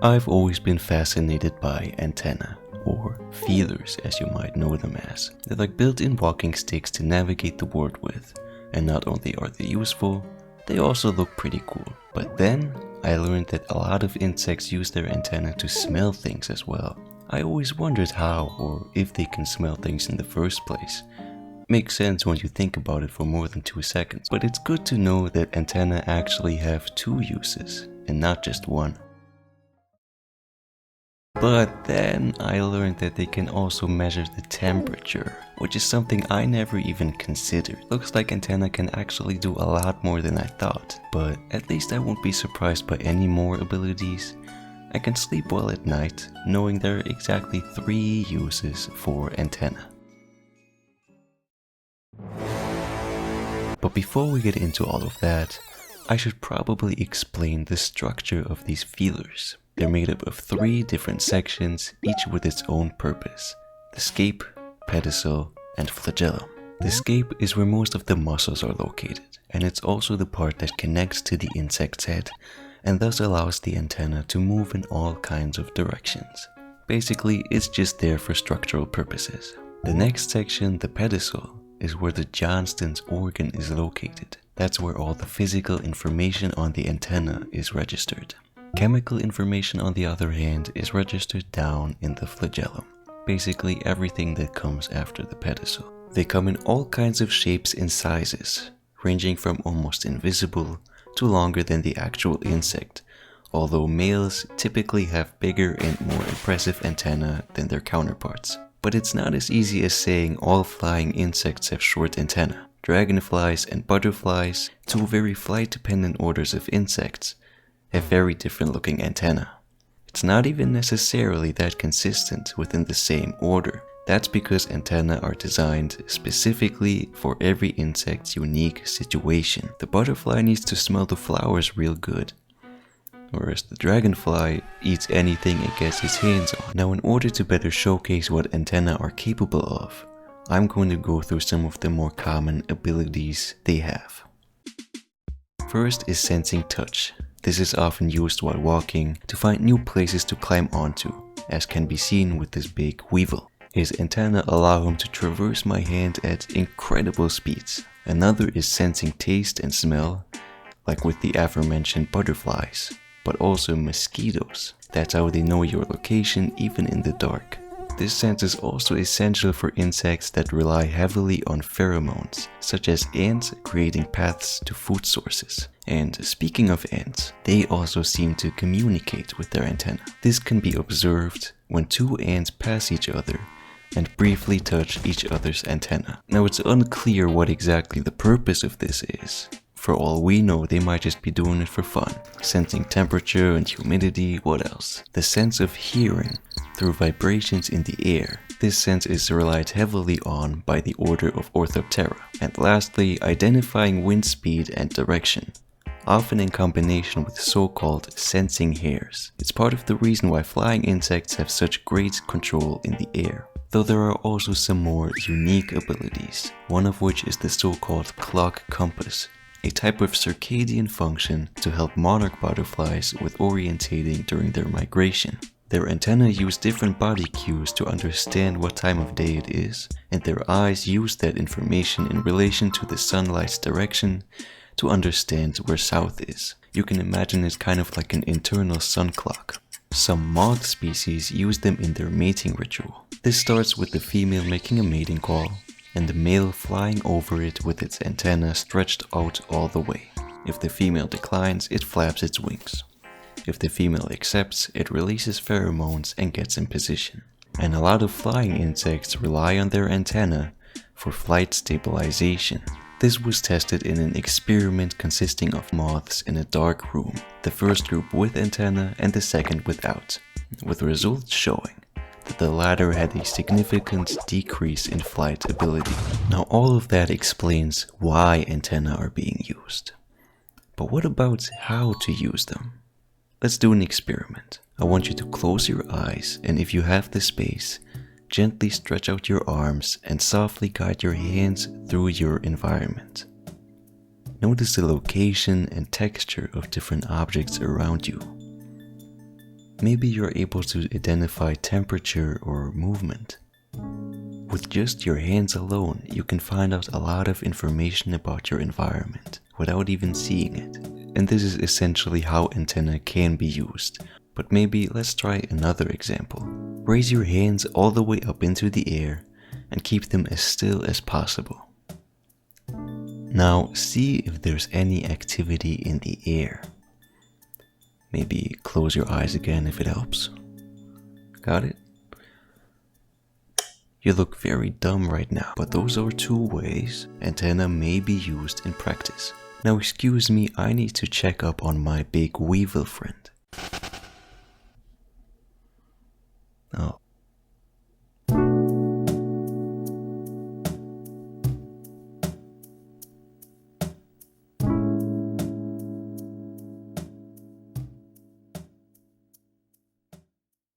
I've always been fascinated by antennae, or feelers as you might know them as. They're like built-in walking sticks to navigate the world with, and not only are they useful, they also look pretty cool. But then I learned that a lot of insects use their antennae to smell things as well. I always wondered how or if they can smell things in the first place. Makes sense when you think about it for more than 2 seconds, but it's good to know that antennae actually have 2 uses and not just one. But then I learned that they can also measure the temperature, which is something I never even considered. Looks like antennae can actually do a lot more than I thought, but at least I won't be surprised by any more abilities. I can sleep well at night, knowing there are exactly 3 uses for antennae. But before we get into all of that, I should probably explain the structure of these feelers. They're made up of 3 different sections, each with its own purpose: the scape, pedicel, and flagellum. The scape is where most of the muscles are located, and it's also the part that connects to the insect's head, and thus allows the antenna to move in all kinds of directions. Basically, it's just there for structural purposes. The next section, the pedicel, is where the Johnston's organ is located. That's where all the physical information on the antenna is registered. Chemical information, on the other hand, is registered down in the flagellum. Basically everything that comes after the pedicel. They come in all kinds of shapes and sizes, ranging from almost invisible to longer than the actual insect, although males typically have bigger and more impressive antennae than their counterparts. But it's not as easy as saying all flying insects have short antennae. Dragonflies and butterflies, 2 very flight-dependent orders of insects, have very different looking antennae. It's not even necessarily that consistent within the same order. That's because antennae are designed specifically for every insect's unique situation. The butterfly needs to smell the flowers real good, whereas the dragonfly eats anything it gets its hands on. Now, in order to better showcase what antennae are capable of, I'm going to go through some of the more common abilities they have. First is sensing touch. This is often used while walking to find new places to climb onto, as can be seen with this big weevil. His antennae allow him to traverse my hand at incredible speeds. Another is sensing taste and smell, like with the aforementioned butterflies, but also mosquitoes. That's how they know your location even in the dark. This sense is also essential for insects that rely heavily on pheromones, such as ants creating paths to food sources. And speaking of ants, they also seem to communicate with their antennae. This can be observed when 2 ants pass each other and briefly touch each other's antenna. Now, it's unclear what exactly the purpose of this is. For all we know, they might just be doing it for fun, sensing temperature and humidity. What else? The sense of hearing through vibrations in the air. This sense is relied heavily on by the order of Orthoptera. And lastly, identifying wind speed and direction, often in combination with so-called sensing hairs. It's part of the reason why flying insects have such great control in the air. Though there are also some more unique abilities, one of which is the so-called clock compass, a type of circadian function to help monarch butterflies with orientating during their migration. Their antennae use different body cues to understand what time of day it is, and their eyes use that information in relation to the sunlight's direction to understand where south is. You can imagine it kind of like an internal sun clock. Some moth species use them in their mating ritual. This starts with the female making a mating call, and the male flying over it with its antenna stretched out all the way. If the female declines, it flaps its wings. If the female accepts, it releases pheromones and gets in position. And a lot of flying insects rely on their antenna for flight stabilization. This was tested in an experiment consisting of moths in a dark room, the first group with antenna and the second without, with results showing that the latter had a significant decrease in flight ability. Now, all of that explains why antennae are being used. But what about how to use them? Let's do an experiment. I want you to close your eyes, and if you have the space, gently stretch out your arms and softly guide your hands through your environment. Notice the location and texture of different objects around you. Maybe you're able to identify temperature or movement. With just your hands alone, you can find out a lot of information about your environment without even seeing it. And this is essentially how antennae can be used. But maybe let's try another example. Raise your hands all the way up into the air and keep them as still as possible. Now see if there's any activity in the air. Maybe close your eyes again if it helps. Got it? You look very dumb right now, but those are 2 ways antennae may be used in practice. Now excuse me, I need to check up on my big weevil friend. Oh,